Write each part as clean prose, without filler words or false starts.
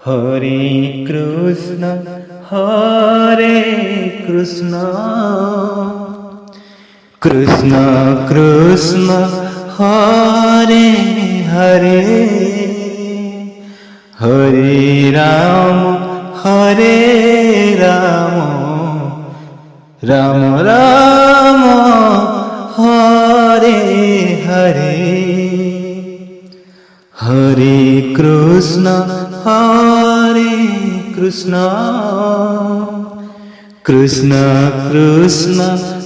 Hare Krishna Hare Krishna Krishna Krishna Hare Hare Hare Ram Ram Ram Hare Hare Hare Krishna Krishna Krishna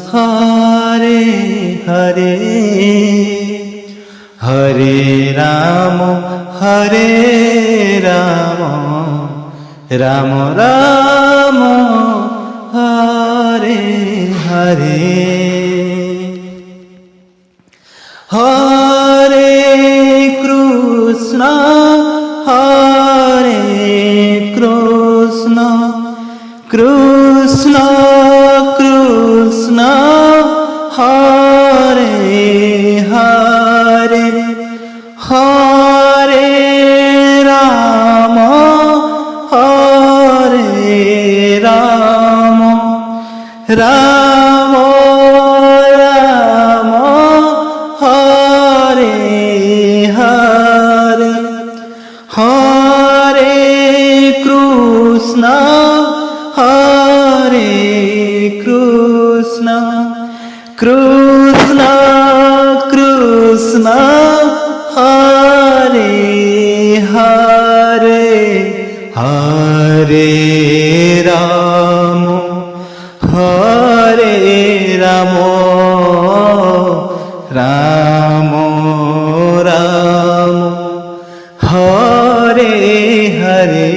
Hare Hare Hare Ram Ram Ram Hare Hare Hare Krishna Krishna Krishna Hare Hare Hare Ram Ram Ram Hare Hare Hare Krishna Krishna Krishna Krishna Hare Hare Hare Ram Ram Ram Hare Hare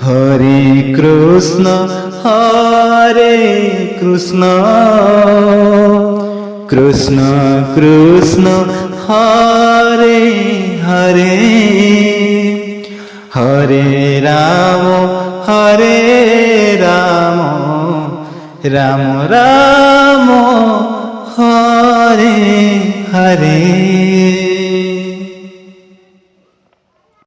Hare Krishna Krishna Krishna Krishna Hare Hare Hare Ram Ram Ram Hare Hare